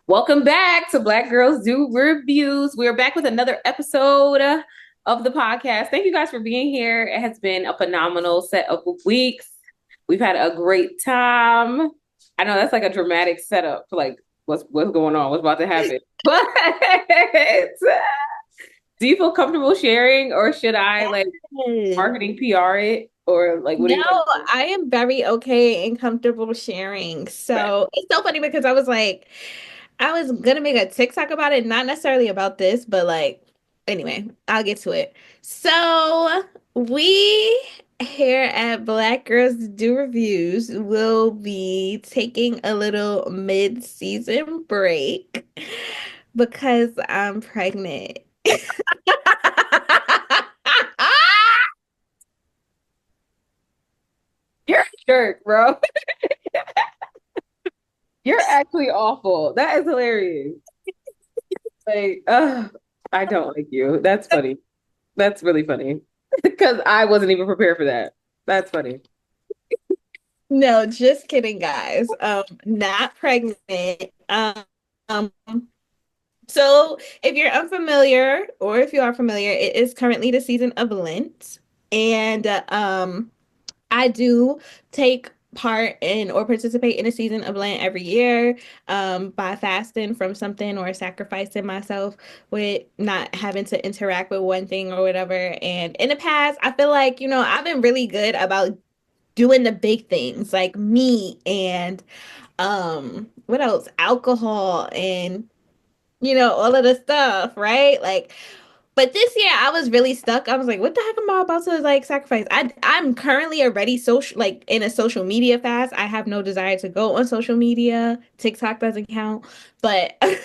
Welcome back to Black Girls Do Reviews. We're back with another episode of the podcast. Thank you guys for being here. It has been a phenomenal set of weeks. We've had a great time. I know that's like a dramatic setup for like what's going on, what's about to happen. But do you feel comfortable sharing, or should I like Yes. marketing PR it, or like what do No, you want I am very okay and comfortable sharing. to So it's so funny because I was like, I was gonna make a TikTok about it, not necessarily about this, but like, anyway, I'll get to it. So we here at Black Girls Do Reviews will be taking a little mid-season break because I'm pregnant. You're a jerk, bro. You're actually awful. That is hilarious. Like, I don't like you. That's funny. That's really funny. Because I wasn't even prepared for that. That's funny. No, just kidding, guys. Not pregnant. Um, so if you're unfamiliar, or if you are familiar, it is currently the season of Lent, and I do take part in or participate in a season of Lent every year, by fasting from something or sacrificing myself with not having to interact with one thing or whatever. And in the past, I feel like, I've been really good about doing the big things like meat and what else? Alcohol and all of the stuff, right? Like, but this year I was really stuck. I was like, what the heck am I about to like sacrifice? I'm currently already social like in a social media fast. I have no desire to go on social media. TikTok doesn't count, but I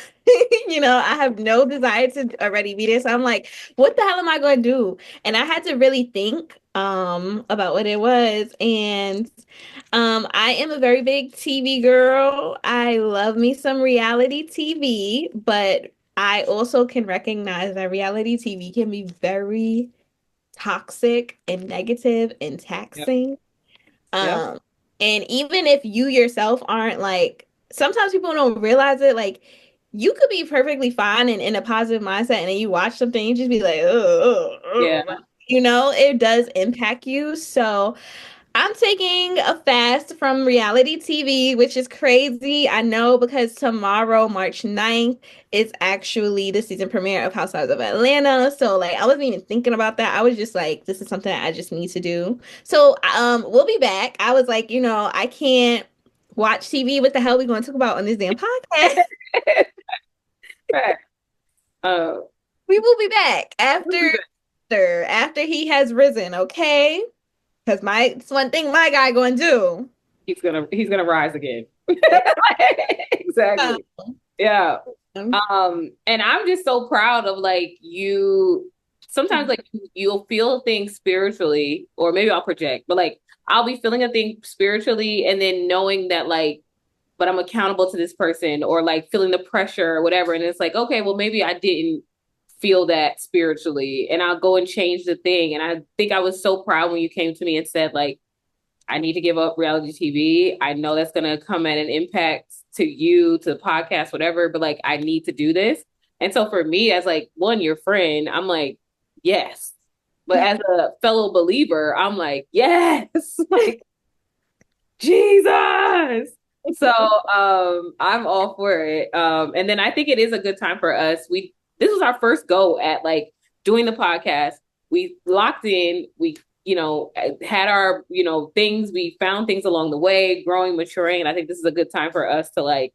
have no desire to already be there. So I'm like, what the hell am I going to do? And I had to really think about what it was. And I am a very big TV girl. I love me some reality TV, but I also can recognize that reality TV can be very toxic and negative and Yep. taxing. Yep. Um, and even if you yourself aren't like, sometimes people don't realize it, like you could be perfectly fine and in a positive mindset, and then you watch something, you just be like, Yeah. like, it does impact you. So I'm taking a fast from reality TV, which is crazy. I know because tomorrow, March 9th, is actually the season premiere of Housewives of Atlanta. So like I wasn't even thinking about that. I was just like, this is something I just need to do. So we'll be back. I was like, I can't watch TV. What the hell are we going to talk about on this damn podcast? Right. Uh, We will be back we'll be back. after he has risen, okay? Because it's one thing my guy going to do. He's gonna rise again. Exactly. Yeah. Um, And I'm just so proud of like you. Sometimes like you'll feel things spiritually, or maybe I'll project, but like I'll be feeling a thing spiritually, and then knowing that like, but I'm accountable to this person, or like feeling the pressure or whatever. And it's like, okay, well maybe I didn't feel that spiritually, and I'll go and change the thing. And I think I was so proud when you came to me and said like, I need to give up reality TV. I know that's going to come at an impact to you, to the podcast, whatever, but like, I need to do this. And so for me, as like one, your friend, I'm like, yes. But as a fellow believer, I'm like, yes, like Jesus. So I'm all for it. And then I think it is a good time for us. This was our first go at like doing the podcast. We locked in, we had our, things, we found things along the way, growing, maturing. And I think this is a good time for us to like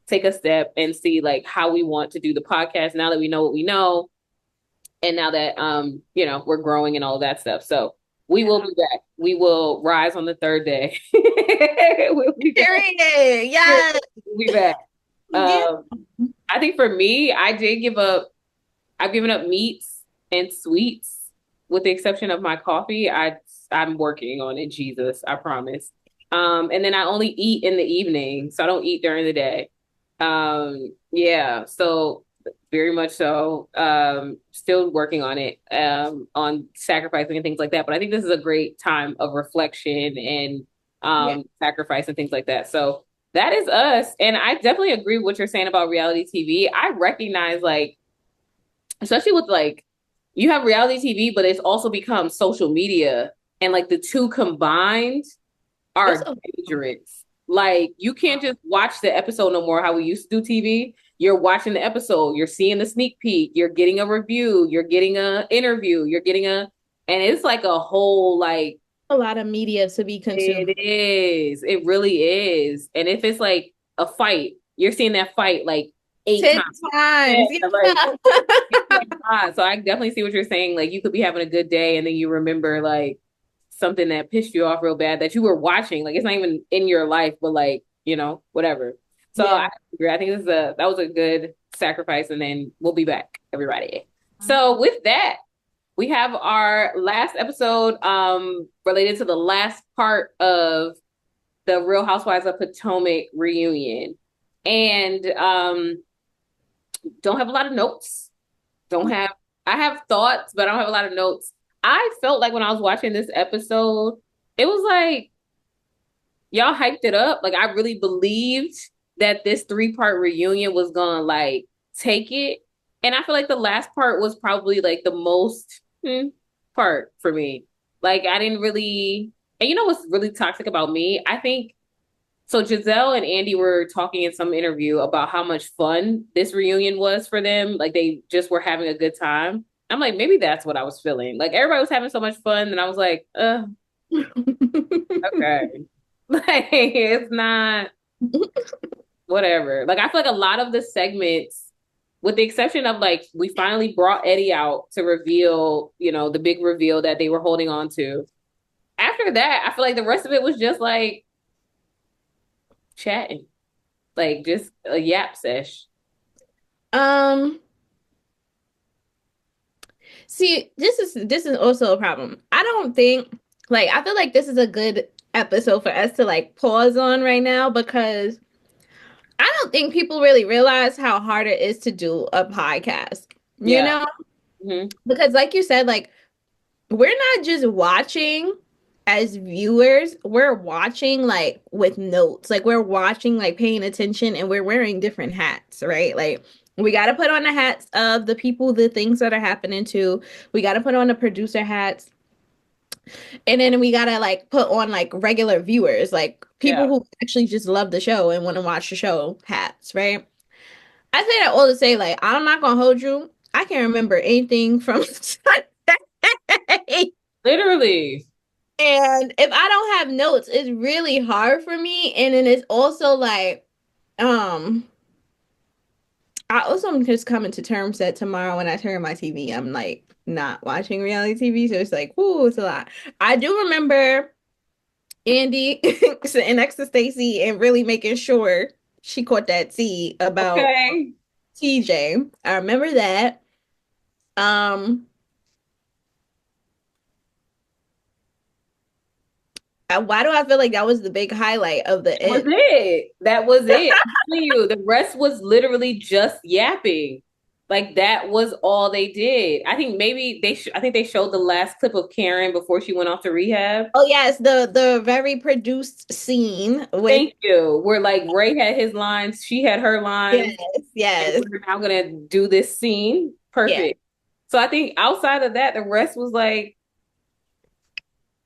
take a step and see like how we want to do the podcast now that we know what we know. And now that we're growing and all of that stuff. So we will yeah. be back. We will rise on the third day. We'll be back. Period. Yes. We'll be back. Yeah. I think for me, I did give up. I've given up meats and sweets, with the exception of my coffee. I'm working on it. Jesus, I promise. And then I only eat in the evening, so I don't eat during the day. Yeah, so very much so. Still working on it, on sacrificing and things like that. But I think this is a great time of reflection and Yeah. sacrifice and things like that. So That is us. And I definitely agree with what you're saying about reality TV. I recognize like, especially with like, you have reality TV, but it's also become social media. And like the two combined It's are a dangerous. Like you can't just watch the episode no more how we used to do TV. You're watching the episode, you're seeing the sneak peek, you're getting a review, you're getting a interview, you're getting a and it's like a whole like lot of media to be consumed. it is. It really is. And if it's like a fight, you're seeing that fight like 8 times. 10 times. Yeah, like Yeah. so I definitely see what you're saying. Like you could be having a good day and then you remember like something that pissed you off real bad that you were watching. Like it's not even in your life, but like, whatever. So I Yeah. agree. I think that was a good sacrifice, and then we'll be back, everybody. So with that, we have our last episode related to the last part of the Real Housewives of Potomac reunion. And don't have a lot of notes. Don't have I have thoughts, but I don't have a lot of notes. I felt like when I was watching this episode, it was like y'all hyped it up. Like I really believed that this 3-part reunion was gonna like take it. And I feel like the last part was probably like the most part for me. Like I didn't really and you know what's really toxic about me? I think so Giselle and Andy were talking in some interview about how much fun this reunion was for them. Like they just were having a good time. I'm like, maybe that's what I was feeling. Like everybody was having so much fun, and I was like, okay. Like it's not whatever. Like I feel like a lot of the segments, with the exception of like we finally brought Eddie out to reveal, the big reveal that they were holding on to. After that, I feel like the rest of it was just like chatting. Like just a yap sesh. Um, See, this is also a problem. I don't think like I feel like this is a good episode for us to like pause on right now because I don't think people really realize how hard it is to do a podcast. You Yeah. know? Hmm. Because like you said, like we're not just watching as viewers, we're watching like with notes. Like we're watching like paying attention and we're wearing different hats, right? Like we got to put on the hats of the people, the things that are happening to. We got to put on the producer hats. And then we got to like put on like regular viewers, like people Yeah. who actually just love the show and want to watch the show hats, right? I say that all to say like I'm not going to hold you. I can't remember anything from Sunday. Literally. And if I don't have notes, it's really hard for me. And then it's also like, um, I also am just coming to terms that tomorrow when I turn my TV, I'm like not watching reality TV. So it's like, whoo, it's a lot. I do remember Andy sitting next to Stacey and really making sure she caught that tea about Okay. TJ. I remember that. Um, why do I feel like that was the big highlight of the That was end? it. That was it. I'm telling you, the rest was literally just yapping. Like that was all they did. I think maybe I think they showed the last clip of Karen before she went off to rehab. Oh yes, the very produced scene with Thank you. Where like Ray had his lines, she had her yes, lines, and yes, we're now gonna do this scene. yeah, Perfect. So I think outside of that, the rest was like,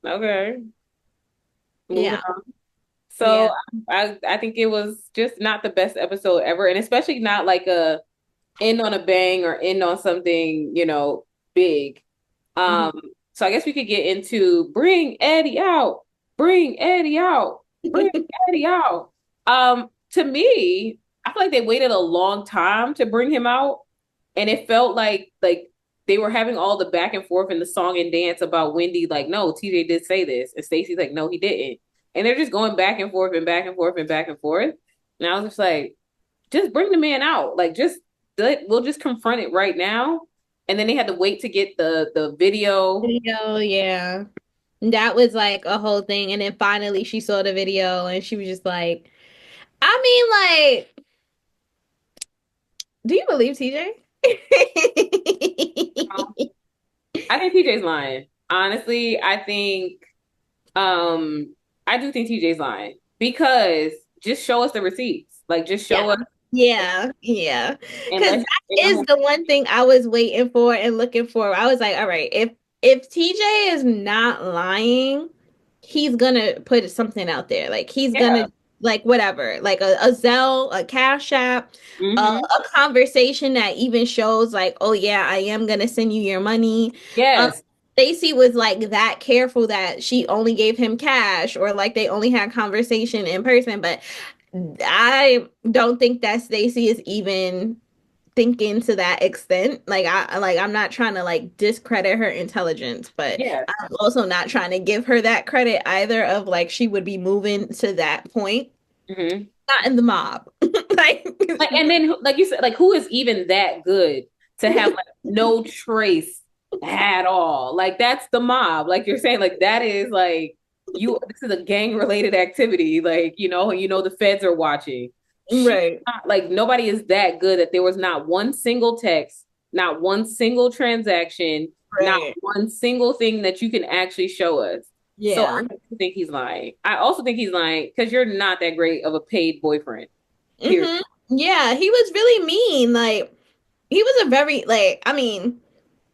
okay, moving yeah, on. So yeah. I think it was just not the best episode ever, and especially not like a end on a bang or end on something, big. Mhm. Um, so I guess we could get into bring Eddie out, bring Eddie out, bring Eddie out. To me, I feel like they waited a long time to bring him out, and it felt like they were having all the back and forth in the song and dance about Wendy, like, no, TJ did say this, and Stacey's like, no, he didn't, and they're just going back and forth and back and forth and back and forth. And I was just like, just bring the man out, like just we'll just confront it right now. And then they had to wait to get the video. Video, yeah. That was like a whole thing. And then finally she saw the video and she was just like, I mean, like, do you believe TJ? I think TJ's lying. Honestly, I think I do think TJ's lying because just show us the receipts. Like, just Yeah. show us Yeah. and Because let's that in the is home. the one thing I was waiting for and looking for. I was like, all right, if TJ is not lying, he's gonna put something out there. Like he's Yeah. gonna like whatever, like a Zelle, a Cash App, Hmm. a conversation that even shows like, oh yeah, I am gonna send you your money. Um, Yes. Stacy was like that careful that she only gave him cash or like they only had conversation in person, but I don't think that Stacey is even thinking to that extent. I'm not trying to like discredit her intelligence, but Yes. I'm also not trying to give her that credit either of like she would be moving to that point. Hmm. Not in the mob. like Like, and then, like you said, like, who is even that good to have like no trace at all? Like, that's the mob. Like you're saying, like that is like you. This is a gang related activity. Like, the feds are watching. She, right. like, nobody is that good that there was not one single text, not one single transaction, not Right. one single thing that you can actually show us. So I Yeah. think he's lying. I also think he's lying because you're not that great of a paid boyfriend. Period. Hmm. Yeah, he was really mean. Like he was a very like I mean,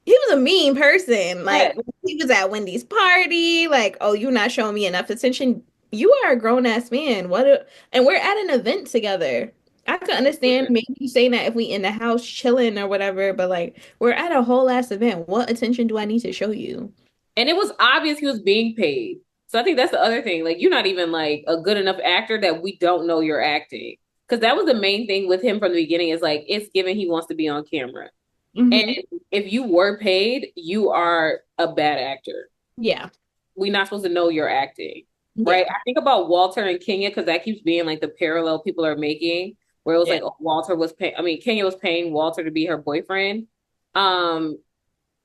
he was a mean person. Yeah. Like he was at Wendy's party, like, oh, you're not showing me enough attention. You are a grown ass man. And we're at an event together. I could understand maybe you saying that if we in the house chilling or whatever, but like we're at a whole ass event. What attention do I need to show you? And it was obvious he was being paid. So I think that's the other thing. Like, you're not even like a good enough actor that we don't know you're acting. Because that was the main thing with him from the beginning is like, it's given he wants to be on camera. And Hmm. if you were paid, you are a bad actor. Yeah. We're not supposed to know you're acting. Right. Yeah. I think about Walter and Kenya because that keeps being like the parallel people are making, where it was Yeah. like, oh, Walter was paying, I mean, Kenya was paying Walter to be her boyfriend. Um,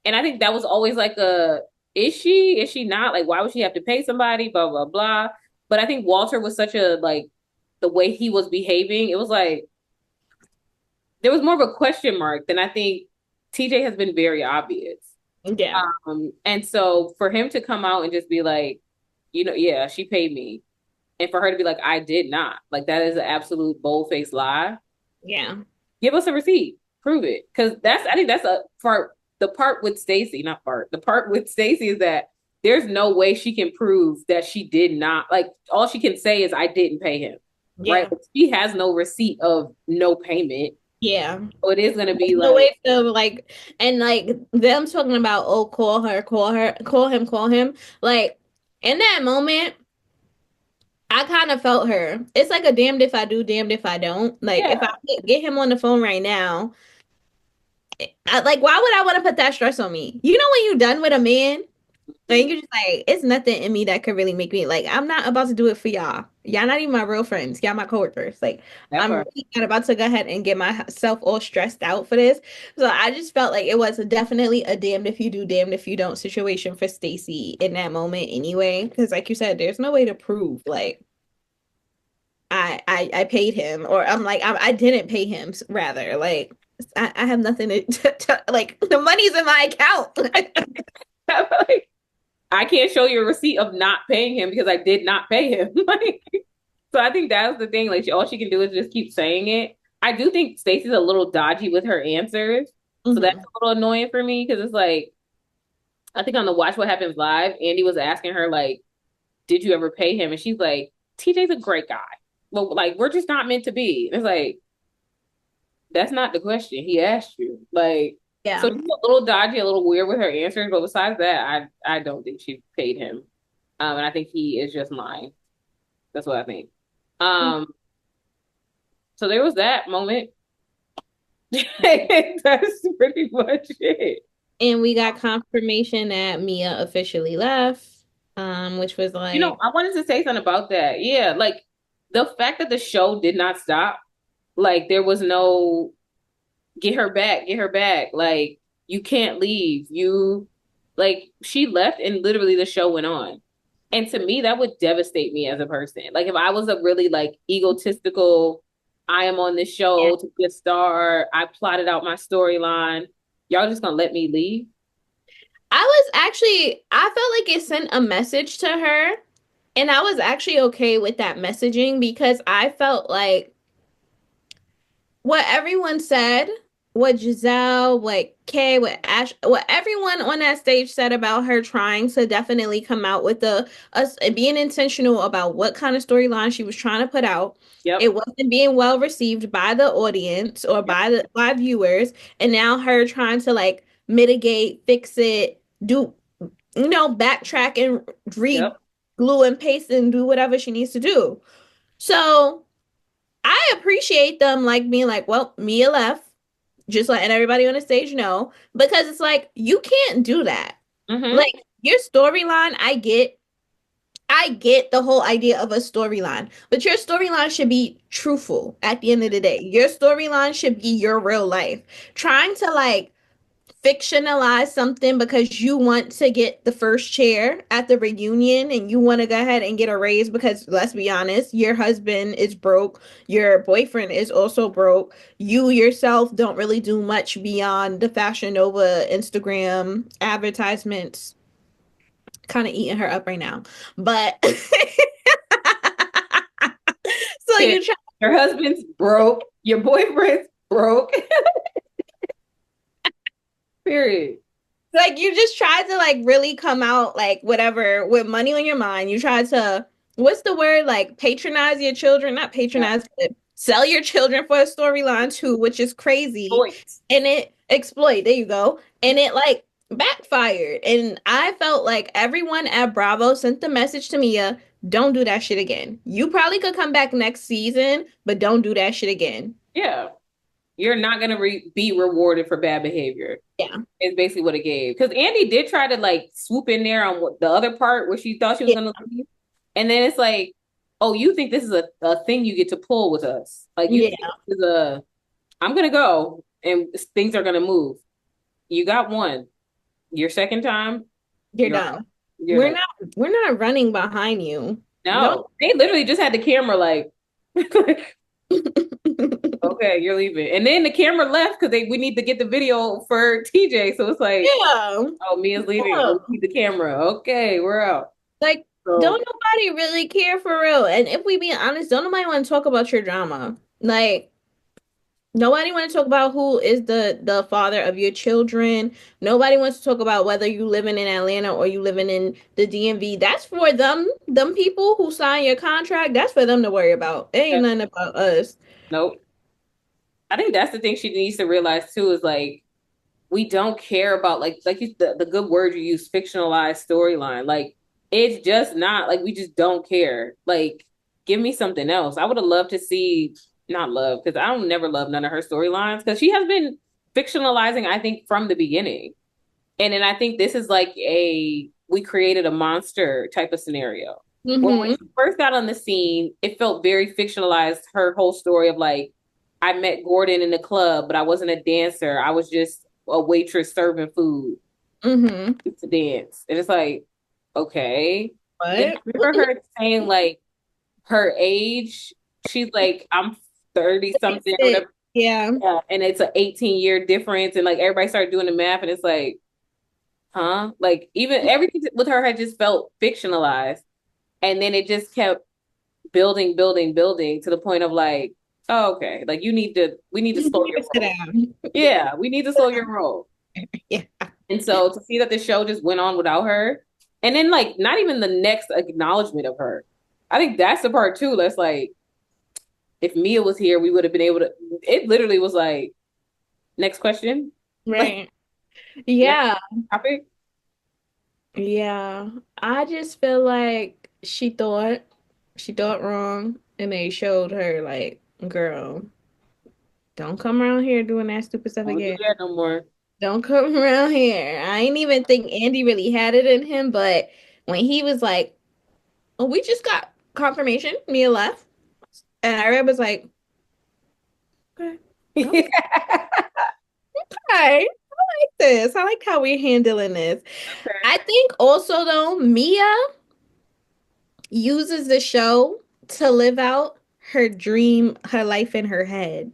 and I think that was always like is she not? Like, why would she have to pay somebody? Blah, blah, blah. But I think Walter was such a, like, the way he was behaving, it was like, there was more of a question mark than I think TJ has been very obvious. Yeah. And so for him to come out and just be like, yeah, she paid me. And for her to be like, I did not. Like, that is an absolute bold-faced lie. Yeah. Give us a receipt. Prove it. Because I think that's a part, the part with Stacey, not part, the part with Stacey is that there's no way she can prove that she did not, like, all she can say is, I didn't pay him, right? Yeah. But she has no receipt of no payment. Yeah. So it is going to be No like, way to like and like them talking about oh call him, call him. Like in that moment, I kind of felt her. It's like a damned if I do, damned if I don't. Like if yeah, I get him on the phone right now, like why would I want to put that stress on me? You know when you're done with a man, like you're just like, it's nothing in me that could really make me like I'm not about to do it for y'all. Y'all not even my real friends. Y'all my coworkers. Like that I'm part. really not about to go ahead and get myself all stressed out for this. So I just felt like it was definitely a damned if you do, damned if you don't situation for Stacy in that moment anyway. Because like you said, there's no way to prove like I paid him or I'm like I didn't pay him rather. Like I have nothing to like the money's in my account. Like, I can't show you a receipt of not paying him because I did not pay him. Like, so I think that's the thing. Like, all she can do is just keep saying it. I do think Stacey's a little dodgy with her answers, so that's Mhm. a little annoying for me because it's like I think on the Watch What Happens Live, Andy was asking her like, "Did you ever pay him?" And she's like, "TJ's a great guy. Well, like we're just not meant to be." It's like that's not the question he asked you. Like, so Yeah. she's a little dodgy, a little weird with her answers, but besides that, I don't think she paid him. And I think he is just lying. That's what I think. Um, so there was that moment. That's pretty much it. And we got confirmation that Mia officially left, which was like, I wanted to say something about that. Yeah, like the fact that the show did not stop, like there was no get her back. Like you can't leave. Like she left and literally the show went on. And to me, that would devastate me as a person. Like if I was a really like egotistical, I am on this yeah. show to be a star. I plotted out my storyline. Y'all just gonna let me leave? I was actually, I felt like it sent a message to her And I was actually okay with that messaging because I felt like what everyone said, what Giselle, what Kay, what Ash, what everyone on that stage said about her trying to definitely come out with the us being intentional about what kind of storyline she was trying to put out. Yep. It wasn't being well received by the audience or Yep. by viewers, and now her trying to like mitigate, fix it, do backtrack and Yep. re-glue and paste and do whatever she needs to do. So I appreciate them like being like, well, Mia left, just letting everybody on the stage know, because it's like you can't do that. Mm-hmm. Like your storyline, I get the whole idea of a storyline, but your storyline should be truthful at the end of the day. Your storyline should be your real life. Trying to like fictionalize something because you want to get the first chair at the reunion and you want to go ahead and get a raise because let's be honest, your husband is broke, your boyfriend is also broke, you yourself don't really do much beyond the Fashion Nova Instagram advertisements. Kind of eating her up right now, but so Yeah. you try. Your husband's broke. Your boyfriend's broke. Period. Like you just tried to like really come out like whatever with money on your mind. You tried to, what's the word, like patronize your children, not Yeah. patronize, but sell your children for a storyline too, which is crazy. Boys. And it exploit, there you go. And it like backfired. And I felt like everyone at Bravo sent the message to Mia, don't do that shit again. You probably could come back next season, but don't do that shit again. Yeah. You're not gonna be rewarded for bad behavior. Yeah. Is basically what it gave. Because Andy did try to like swoop in there on what, the other part where she thought she was Yeah. gonna leave, and then it's like, oh, you think this is a thing you get to pull with us? Like you think Yeah. this is a I'm gonna go and things are gonna move. You got one. Your second time, You're you're done. you're We're done. not running behind you. Don't. No, they literally just had the camera like, okay, you're leaving, and then the camera left because we need to get the video for TJ. So it's like, Yeah. oh, Mia's leaving. Yeah. Oh, we need the camera. Okay, we're out. Like, So don't nobody really care for real. And if we be honest, don't nobody want to talk about your drama. Like, nobody want to talk about who is the father of your children. Nobody wants to talk about whether you living in Atlanta or you living in the DMV. That's for them people who sign your contract. That's for them to worry about. It ain't yeah, nothing about us. nope. I think that's the thing she needs to realize too is like we don't care about the good word you use, fictionalized storyline. Like it's just not like we just don't care. Like give me something else. I would have loved to see not love because I don't never love none of her storylines because she has been fictionalizing, I think, from the beginning. And then I think this is like a we created a monster type of scenario. Where when Mm-hmm. she first got on the scene, it felt very fictionalized, her whole story of like, I met Gordon in the club, but I wasn't a dancer. I was just a waitress serving food Mm-hmm. to dance. And it's like, okay. Then I What? remember her saying like her age, she's like, I'm 30 something or whatever. Yeah. Yeah. And it's an 18-year difference. And like everybody started doing the math and it's like, huh? Like even everything with her had just felt fictionalized. And then it just kept building, building, building to the point of like, oh, okay, like we need to You slow need your to sit roll. down. Yeah, we need to slow your roll. Yeah. And so to see that the show just went on without her, and then like not even the next acknowledgement of her. I think that's the part too. That's like, if Mia was here, we would have been able to. It literally was like, next question, like Right. next Yeah. topic. Yeah. I just feel like she thought wrong and they showed her like, girl, don't come around here doing that stupid stuff Don't do again. that no more. Don't come around here. I ain't even think Andy really had it in him, but when he was like, oh, we just got confirmation, Mia left. And I was like, okay, okay. I like this. I like how we're handling this. I think also though, Mia uses the show to live out her life in her head.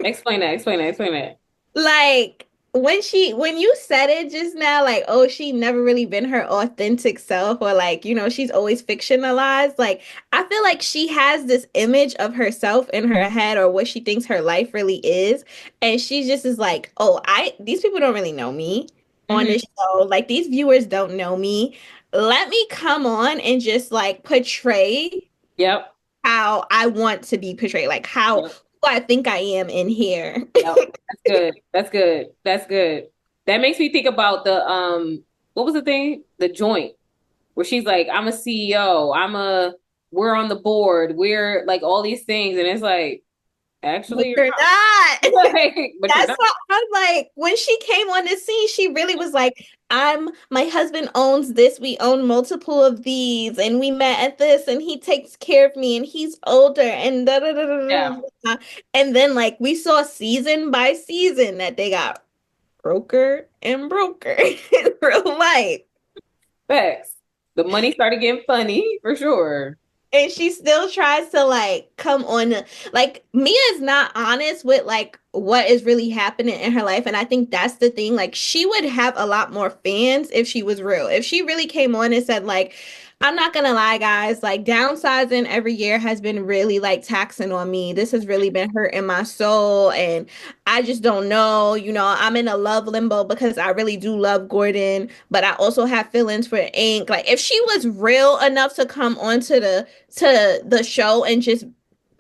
Explain that. Explain that. Explain that. Like, when you said it just now, like, oh, she never really been her authentic self, or like, she's always fictionalized. Like, I feel like she has this image of herself in her head, or what she thinks her life really is. And she just is like, oh, these people don't really know me on Hmm. this show. Like, these viewers don't know me. Let me come on and just like portray Yep. how I want to be portrayed, like how Yep. who I think I am in here. Yep. That's good. That's good. That's good. That makes me think about the what was the thing? The joint where she's like, I'm a CEO, we're on the board, we're like all these things, and it's like, But actually you're you're not. not. Like, but you're That's not. what I'm like. When she came on the scene, she really was like, my husband owns this. We own multiple of these, and we met at this, and he takes care of me, and he's older, and da da da da Yeah. da. Da. And then, like, we saw season by season that they got broker and broker in real life. Facts. The money started getting funny for sure. And she still tries to like come on, like Mia is not honest with like what is really happening in her life. And I think that's the thing. Like, she would have a lot more fans if she was real. If she really came on and said, like, I'm not gonna lie, guys, like downsizing every year has been really like taxing on me. This has really been hurting my soul. And I just don't know. I'm in a love limbo because I really do love Gordon, but I also have feelings for Ink. Like, if she was real enough to come onto the show and just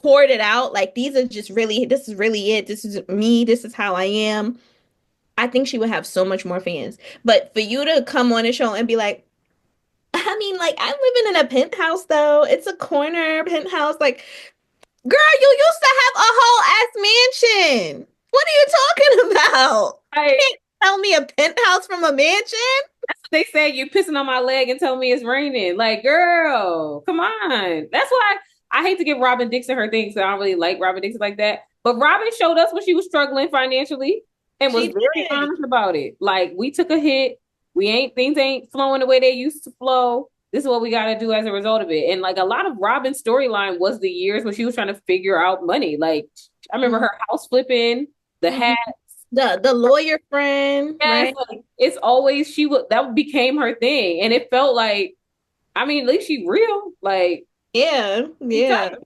poured it out, like, this is really it. This is me. This is how I am. I think she would have so much more fans. But for you to come on a show and be like, I mean, like, I'm living in a penthouse though. It's a corner penthouse. Like, girl, you used to have a whole ass mansion. What are you talking about? You Like, can't tell me a penthouse from a mansion. they say you pissing on my leg and tell me it's raining. Like, girl, come on. That's why I hate to give Robin Dixon her things. So I don't really like Robin Dixon like that. But Robin showed us when she was struggling financially and was She very did. honest about it. Like, we took a hit. Things ain't flowing the way they used to flow. This is what we got to do as a result of it. And like a lot of Robin's storyline was the years when she was trying to figure out money. Like, I remember her house flipping, the Mhm. hat. The lawyer friend, Yes, right? like it's always she would that became her thing, and it felt like, I mean, at least she real, like Yeah, she yeah. tight. Yeah.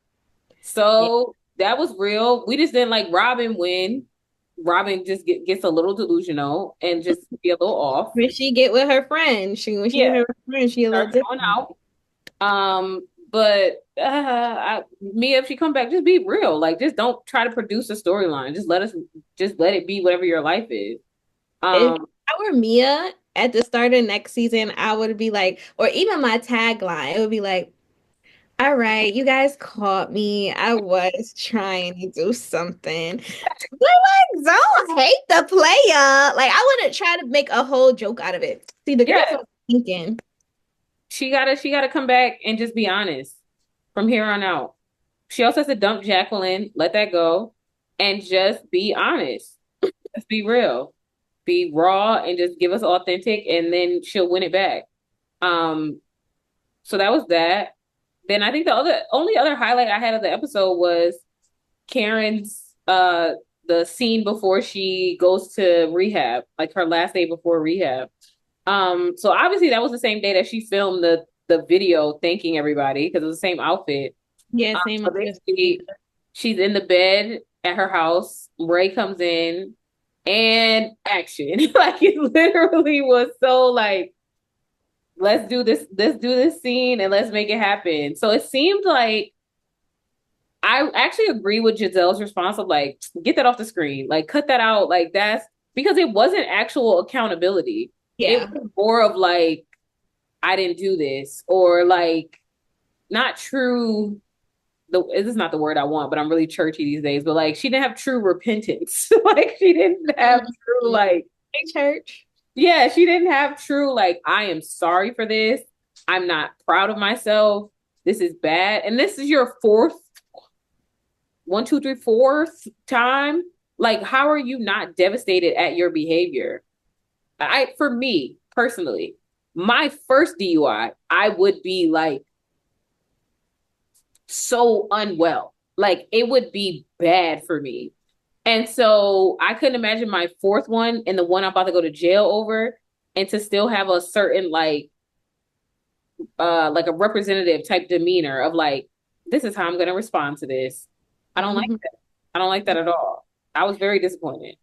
So that was real. We just didn't like Robin win. Robin just gets a little delusional and just be a little off. When she get with her friend, when she with Yeah, her friend, she a little start showing different. out. But Mia, if she come back, just be real. Like, just don't try to produce a storyline. Just let it be whatever your life is. If Um, I were Mia at the start of next season, I would be like, or even my tagline, it would be like, all right, you guys caught me. I was trying to do something. But like, don't hate the player. Like, I wouldn't try to make a whole joke out of it. See, the girls yeah, are thinking. she gotta come back and just be honest from here on out. She also has to dump Jacqueline, let that go, and just be honest. Just be real. Be raw and just give us authentic, and then she'll win it back. Um, so that was that. Then I think the only other highlight I had of the episode was Karen's the scene before she goes to rehab, like her last day before rehab. So obviously that was the same day that she filmed the video thanking everybody because it was the same outfit. Yeah, same. So basically, she's in the bed at her house. Ray comes in and action. Like it literally was so like, let's do this scene and let's make it happen. So it seemed like I actually agree with Giselle's response of like, get that off the screen, like cut that out. Like that's because it wasn't actual accountability. It Yeah. was more of like, I didn't do this, or like not true. This is not the word I want, but I'm really churchy these days. But like, she didn't have true repentance. Like, she didn't have true Mhm. like, Hey, church. yeah, she didn't have true like, I am sorry for this. I'm not proud of myself. This is bad, and this is your fourth, one, two, three, fourth time. Like, how are you not devastated at your behavior? For me personally, my first DUI, I would be like so unwell. Like it would be bad for me. And so I couldn't imagine my fourth one and the one I'm about to go to jail over, and to still have a certain like a representative type demeanor of like, this is how I'm gonna respond to this. I don't like Mhm. that. I don't like that at all. I was very disappointed.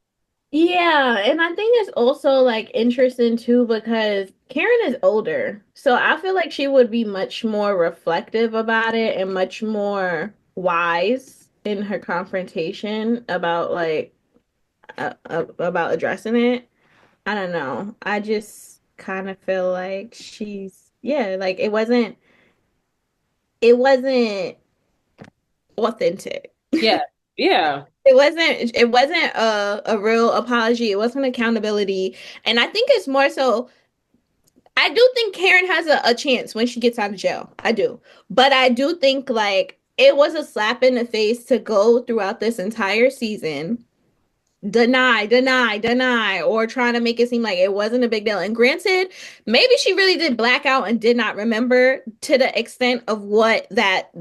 Yeah, and I think it's also like interesting too because Karen is older. So I feel like she would be much more reflective about it and much more wise in her confrontation about like about addressing it. I don't know. I just kind of feel like she's yeah, like it wasn't authentic. Yeah. Yeah. It wasn't a real apology. It wasn't accountability. And I think it's more so I do think Karen has a chance when she gets out of jail. I do. But I do think like it was a slap in the face to go throughout this entire season, deny, or trying to make it seem like it wasn't a big deal. And granted, maybe she really did black out and did not remember to the extent of what that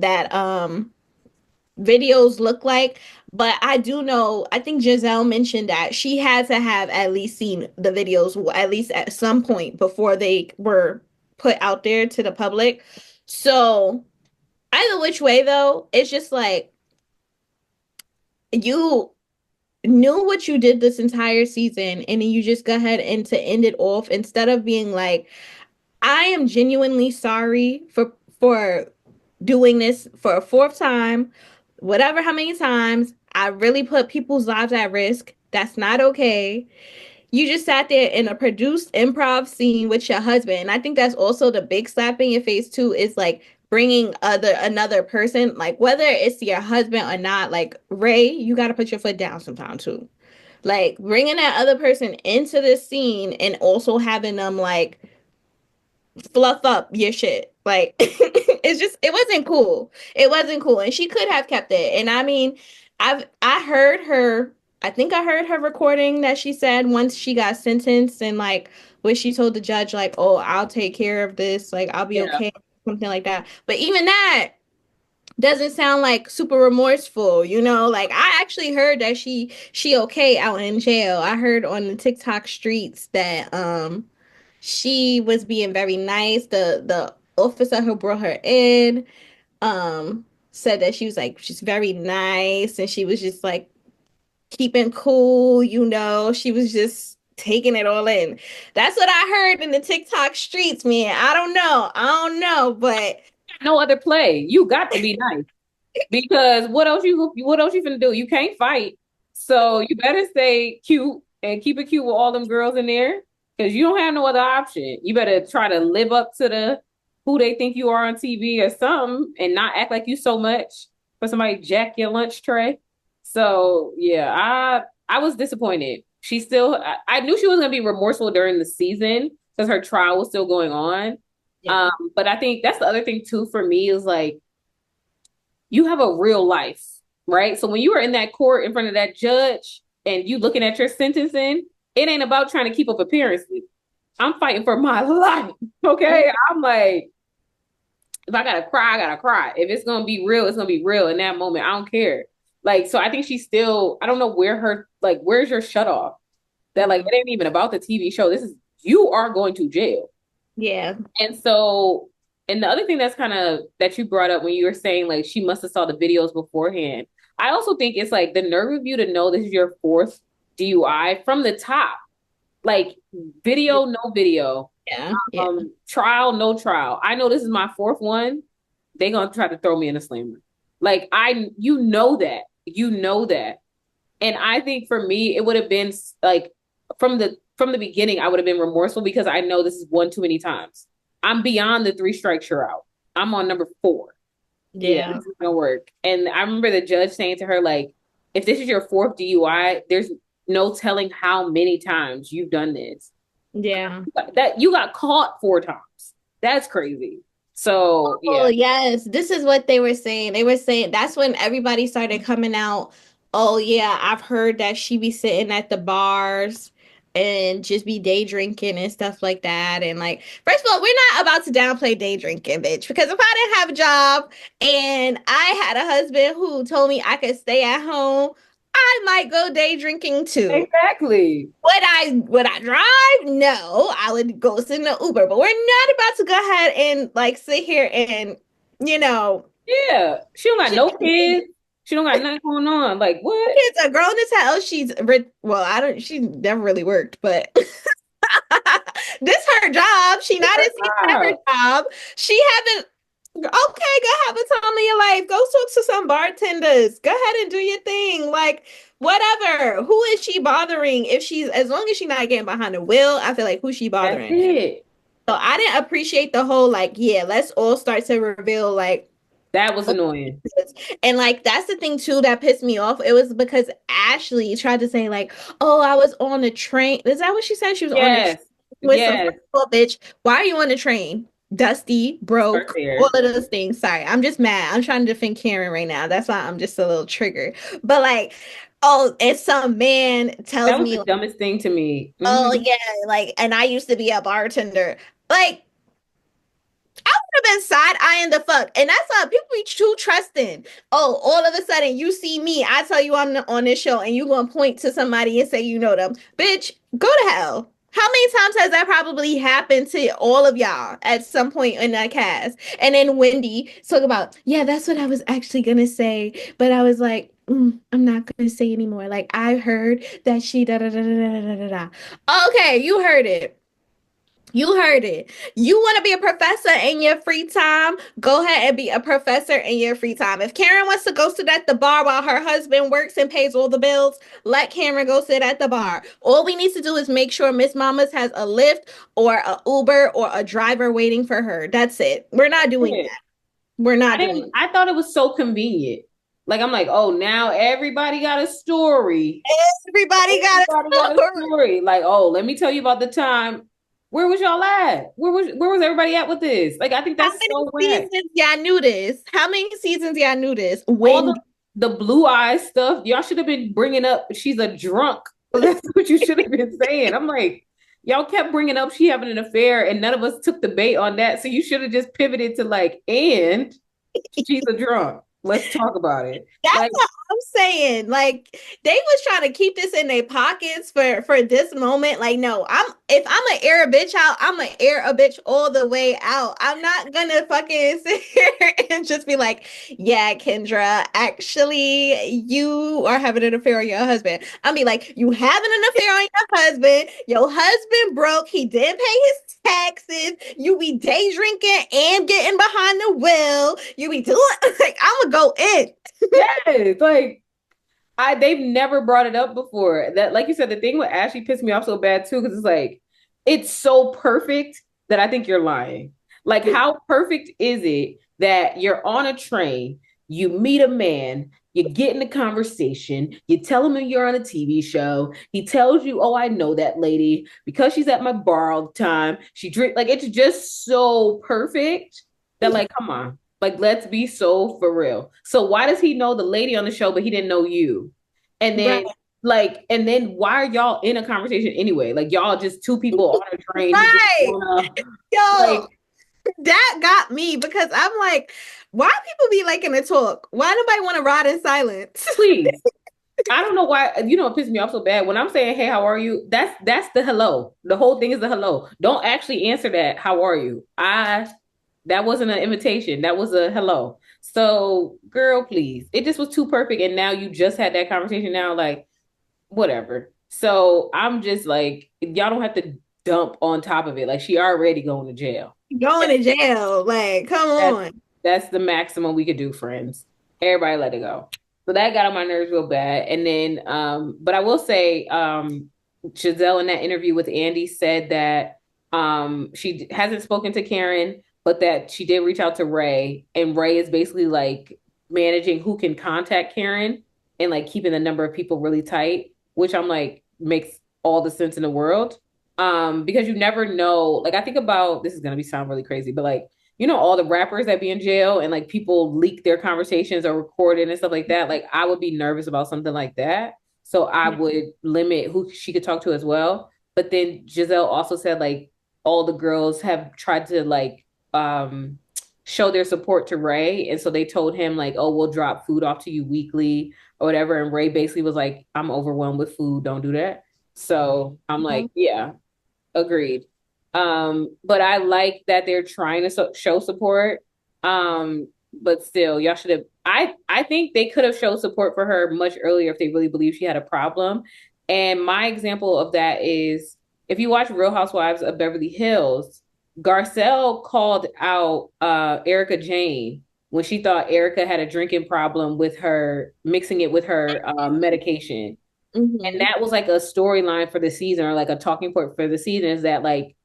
videos look like. But I do know, I think Giselle mentioned that she had to have at least seen the videos at least at some point before they were put out there to the public. So either which way though, it's just like you knew what you did this entire season and then you just go ahead and to end it off instead of being like, I am genuinely sorry for doing this for a fourth time, whatever how many times. I really put people's lives at risk. That's not okay. You just sat there in a produced improv scene with your husband. And I think that's also the big slap in your face too is like bringing another person, like whether it's your husband or not, like Ray, you got to put your foot down sometime too. Like bringing that other person into this scene and also having them like fluff up your shit. Like it's just it wasn't cool. It wasn't cool. And she could have kept it. And I mean, I heard her I think I heard her recording that she said once she got sentenced and like where she told the judge like, "Oh, I'll take care of this. Like I'll be Yeah. okay." Something like that. But even that doesn't sound like super remorseful, you know? Like I actually heard that she okay out in jail. I heard on the TikTok streets that she was being very nice. The officer who brought her in said that she was like she's very nice and she was just like keeping cool, you know. She was just taking it all in. That's what I heard in the TikTok streets, man. I don't know. I don't know, but No other play. You got to be nice. Because what else you finna do? You can't fight. So you better stay cute and keep it cute with all them girls in there. Because you don't have no other option. You better try to live up to the who they think you are on TV or something and not act like you so much for somebody to jack your lunch tray. So yeah, I was disappointed. She still I knew she was gonna be remorseful during the season because her trial was still going on. yeah. But I think that's the other thing too for me is like you have a real life, right? So when you are in that court in front of that judge and you looking at your sentencing, it ain't about trying to keep up appearances. I'm fighting for my life. Okay. I'm like, if I gotta cry, I gotta cry. If it's gonna be real, it's gonna be real in that moment. I don't care. Like, so I think she's still, I don't know where her, like, where's your shut off? That like it ain't even about the TV show. This is you are going to jail. Yeah. And so, and the other thing that's kind of that you brought up when you were saying like she must have saw the videos beforehand. I also think it's like the nerve of you to know this is your fourth DUI from the top. Like video, no video. Yeah. Yeah. Trial, no trial. I know this is my fourth one. They gonna try to throw me in a slammer. Like you know that. You know that. And I think for me, it would have been like from the beginning, I would have been remorseful because I know this is one too many times. I'm beyond the three strikes you're out. I'm on number four. Yeah, Yeah. this is gonna work. And I remember the judge saying to her, like, if this is your fourth DUI, there's no telling how many times you've done this. Yeah. That you got caught four times. That's crazy. So Oh, yeah, yes. This is what they were saying. They were saying that's when everybody started coming out. Oh, yeah, I've heard that she be sitting at the bars and just be day drinking and stuff like that. And like, first of all, we're not about to downplay day drinking, bitch, because if I didn't have a job and I had a husband who told me I could stay at home, I might go day drinking too. Exactly. Would I drive? No, I would go sit in the Uber. But we're not about to go ahead and like sit here and you know, Yeah. She don't got she, no kids. She don't got nothing going on. Like what? kids are grown as hell. Well, I don't. She never really worked, but this her job. She It's not her in season at her job. job. She haven't. Okay, go have a time of your life. Go talk to some bartenders. Go ahead and do your thing. Like whatever. Who is she bothering? If she's as long as she's not getting behind the wheel, I feel like who's she That's bothering? it. So I didn't appreciate the whole like, yeah, let's all start to reveal like That was annoying. and like that's the thing too that pissed me off. It was because Ashley tried to say like, "Oh, I was on the train." Is that what she said? She was on the train Yes. with some Yes. bitch. Why are you on the train? Dusty, Start broke, all there. of those things. Sorry, I'm just mad. I'm trying to defend Karen right now. That's why I'm just a little triggered. But like, oh, if some man tells That was me, the like, dumbest thing to me. "Oh Mhm. yeah," like, and I used to be a bartender, like have been side eyeing the fuck, and that's why people be too trusting. Oh, all of a sudden you see me, I tell you I'm on this show, and you gonna point to somebody and say you know them, bitch. Go to hell. How many times has that probably happened to all of y'all at some point in that cast? And then Wendy talk about, yeah, that's what I was actually gonna say, but I was like, I'm not gonna say anymore. Like I heard that she da da da da da da da. Okay, you heard it. You heard it. You want to be a professor in your free time? Go ahead and be a professor in your free time. If Karen wants to go sit at the bar while her husband works and pays all the bills, let Karen go sit at the bar. All we need to do is make sure Miss Mamas has a Lyft or a Uber or a driver waiting for her. That's it. We're not doing Yeah. that. We're not I doing didn't I thought it was so convenient. Like I'm like, oh, now everybody got a story. that. Everybody got Everybody a got a story. story. Like, oh, let me tell you about the time. Where was y'all at? Where was everybody at with this? Like, I think How that's many so whack. seasons y'all knew this? How many seasons y'all knew this? All When the blue eyes stuff, y'all should have been bringing up. She's a drunk. That's what you should have been saying. I'm like, y'all kept bringing up she having an affair, and none of us took the bait on that. So you should have just pivoted to like, and she's a drunk. Let's talk about it. that's Like, what I'm saying. Like they was trying to keep this in their pockets for this moment. Like, no, if I'm gonna air a bitch out, I'm gonna air a bitch all the way out. I'm not gonna fucking sit here and just be like, yeah, Kendra, actually, you are having an affair on your husband. I'll be like, you having an affair on your husband. Your husband broke. He didn't pay his taxes. You be day drinking and getting behind the wheel. You be doing like I'm gonna go in. yes, like they've never brought it up before. That, like you said, the thing with Ashley pissed me off so bad too, because it's like it's so perfect that I think you're lying. Like, how perfect is it that you're on a train, you meet a man, you get in a conversation, you tell him you're on a TV show, he tells you, "Oh, I know that lady because she's at my bar all the time. She drink." Like, it's just so perfect that, like, come on. Like, let's be so for real. So why does he know the lady on the show, but he didn't know you? And Right. then and then why are y'all in a conversation anyway? Like y'all just two people on a train who just Right. wanna like Yo, that got me because I'm like, why people be liking to talk? Why nobody want to ride in silence? please. I don't know why, it pissed me off so bad. When I'm saying, "Hey, how are you?" That's the hello. The whole thing is the hello. Don't actually answer that, "How are you?" That wasn't an invitation. That was a hello. So, girl, please. It just was too perfect. And now you just had that conversation now, like, whatever. So I'm just like, y'all don't have to dump on top of it. Like she already going to jail. Going to jail. Like, come That's on. that's the maximum we could do, friends. Everybody let it go. So that got on my nerves real bad. And then but I will say, Giselle in that interview with Andy said that she hasn't spoken to Karen, but that she did reach out to Ray, and Ray is basically like managing who can contact Karen and like keeping the number of people really tight, which I'm like makes all the sense in the world. Because you never know. Like I think about this is gonna be sound really crazy, but like all the rappers that be in jail and like people leak their conversations or record it and stuff like that. Like I would be nervous about something like that. So I would limit who she could talk to as well. But then Giselle also said like all the girls have tried to like show their support to Ray. And so they told him like, "Oh, we'll drop food off to you weekly. or whatever. And Ray basically was like, I'm overwhelmed with food. Don't do that. So I'm Mhm. like, yeah, agreed. But I like that they're trying to show support. But still, y'all should have. I think they could have showed support for her much earlier if they really believed she had a problem. And my example of that is if you watch Real Housewives of Beverly Hills, Garcelle called out Erica Jane when she thought Erica had a drinking problem with her mixing it with her medication. And Mhm. that was like a storyline for the season or like a talking point for the season is that like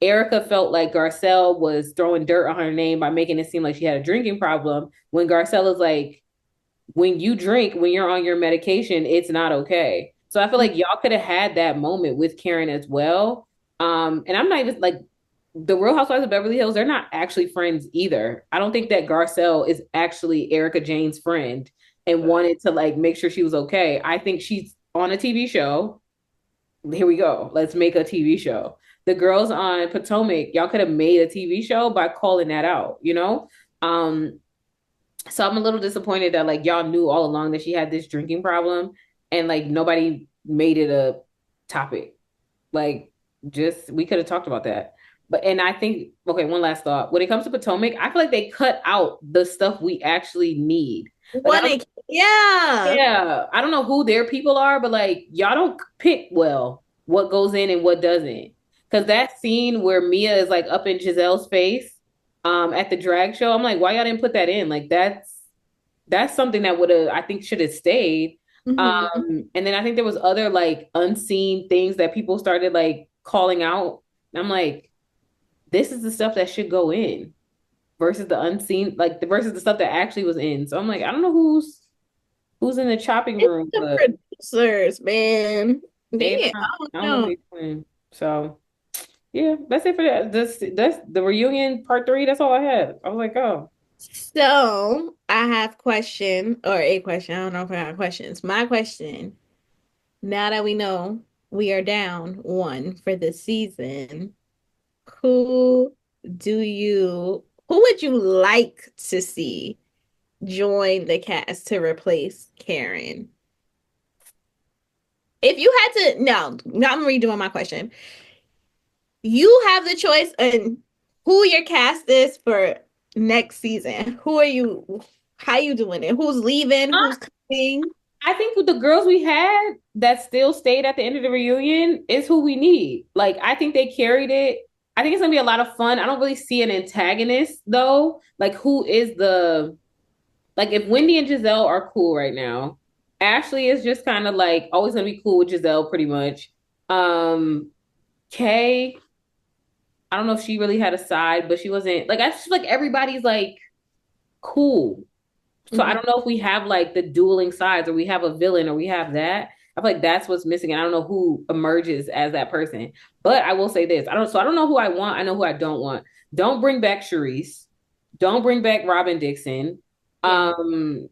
Erica felt like Garcelle was throwing dirt on her name by making it seem like she had a drinking problem when Garcelle is like, when you drink, when you're on your medication, it's not okay. So I feel like y'all could have had that moment with Karen as well. And I'm not even like the Real Housewives of Beverly Hills, they're not actually friends either. I don't think that Garcelle is actually Erica Jane's friend and wanted to like make sure she was okay. I think she's on a TV show. Here we go. Let's make a TV show. The girls on Potomac, y'all could have made a TV show by calling that out, you know? Um, so I'm a little disappointed that like y'all knew all along that she had this drinking problem and like nobody made it a topic. Like just we could have talked about that. But and I think okay, one last thought. When it comes to Potomac, I feel like they cut out the stuff we actually need. Like I don't Yeah. yeah, I don't know who their people are, but like y'all don't pick well what goes in and what doesn't. Because that scene where Mia is like up in Giselle's face at the drag show, I'm like, why y'all didn't put that in? Like that's something that would have I think should have stayed. Mhm. And then I think there was other like unseen things that people started like calling out. And I'm like, this is the stuff that should go in versus the unseen, like the versus the stuff that actually was in. So I'm like, I don't know who's in the chopping It's room, the but producers, man. they They, not, I don't I don't know what know. they're doing. So yeah, that's it for that. That's the reunion part three. That's all I had. I was like, oh, So I have question or a question. I don't know if I have questions. My question, now that we know we are down one for the season, who who would you like to see join the cast to replace Karen? If you had to, no, not I'm redoing my question. You have the choice on who your cast is for next season. Who are you? How you doing it? Who's leaving? Who's coming? I think with the girls we had that still stayed at the end of the reunion is who we need. Like, I think they carried it. I think it's gonna be a lot of fun. I don't really see an antagonist though. Like, who is the like if Wendy and Giselle are cool right now, Ashley is just kind of like always gonna be cool with Giselle pretty much. Um, Kay, I don't know if she really had a side, but she wasn't like I just feel like everybody's like cool. So I Mhm. don't know if we have like the dueling sides or we have a villain or we have that. I feel like that's what's missing. And I don't know who emerges as that person. But I will say this. I don't know who I want. I know who I don't want. Don't bring back Charisse. Don't bring back Robin Dixon. Yeah. Um,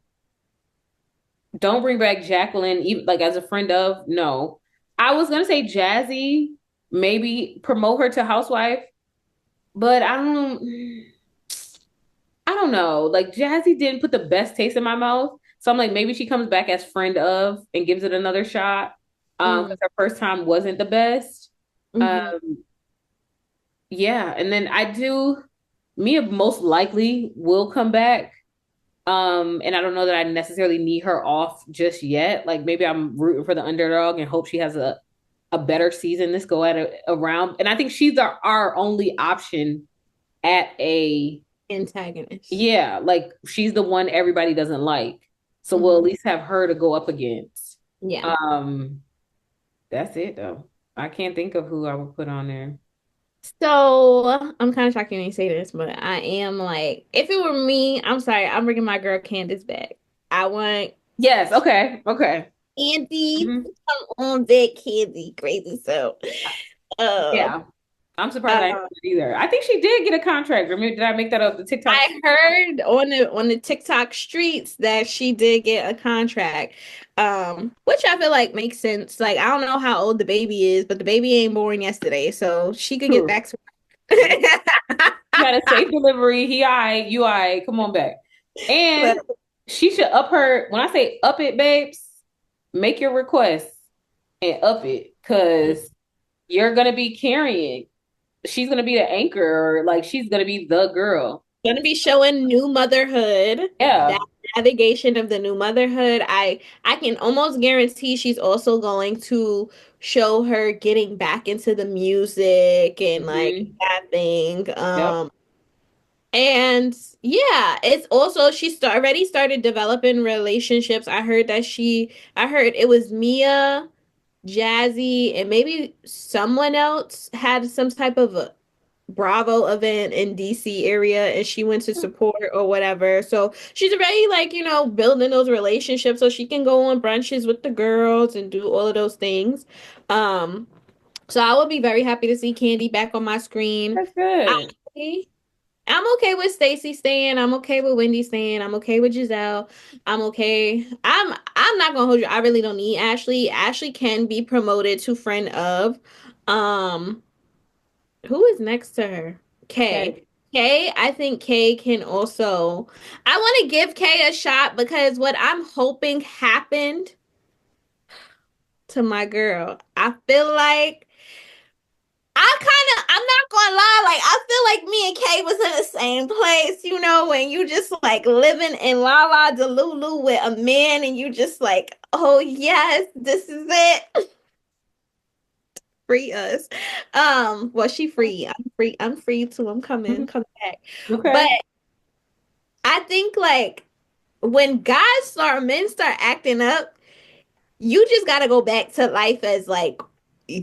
don't bring back Jacqueline, even like as a friend of, no. I was gonna say Jazzy, maybe promote her to housewife, but I don't know. Like Jazzy didn't put the best taste in my mouth. So I'm like, maybe she comes back as friend of and gives it another shot. Mm-hmm. Because her first time wasn't the best. Mm-hmm. Um, yeah, and then Mia most likely will come back. And I don't know that I necessarily need her off just yet. Like maybe I'm rooting for the underdog and hope she has a better season this go at around. And I think she's our only option at a Antagonist. yeah, like she's the one everybody doesn't like. So we'll at Mm-hmm. least have her to go up against. Yeah. Um, that's it though. I can't think of who I would put on there. So I'm kind of shocked you didn't say this, but I am like, if it were me, I'm sorry, I'm bringing my girl Candace back. I want Yes, okay, okay. Candy. Mhm. Come on back, Candy. Crazy. So, uh, Yeah. I'm surprised I didn't uh, know that either. I think she did get a contract. Or maybe did I make that up? The TikTok. I heard on the TikTok streets that she did get a contract, which I feel like makes sense. Like I don't know how old the baby is, but the baby ain't born yesterday, so she could get True. back to Yep. work. She had a safe delivery. He I, you I, come on back. But And she should up her. When I say up it, babes, make your request and up it, because you're gonna be carrying. She's gonna be the anchor, or like she's gonna be the girl. Gonna be showing new motherhood, that Yeah. navigation of the new motherhood. I can almost guarantee she's also going to show her getting back into the music and like Hmm. that thing. Yep. And yeah, it's also already started developing relationships. I heard it was Mia, Jazzy, and maybe someone else had some type of a Bravo event in DC area and she went to support or whatever. So she's already like, building those relationships so she can go on brunches with the girls and do all of those things. Um, so I would be very happy to see Candy back on my screen. That's good. I, I'm okay with Stacey staying. I'm okay with Wendy staying. I'm okay with Giselle. I'm okay. I'm not gonna hold you. I really don't need Ashley. Ashley can be promoted to friend of. Um, who is next to her? Kay. Okay. Kay, I think Kay can also. I want to give Kay a shot because what I'm hoping happened to my girl, I feel like I'm not gonna lie, like I feel like me and Kay was in the same place, when you just like living in La La Delulu with a man and you just like, oh yes, this is it. Free us. Well, she free. I'm free too. I'm coming, Mhm. come back. But Okay. I think like when men start acting up, you just gotta go back to life as like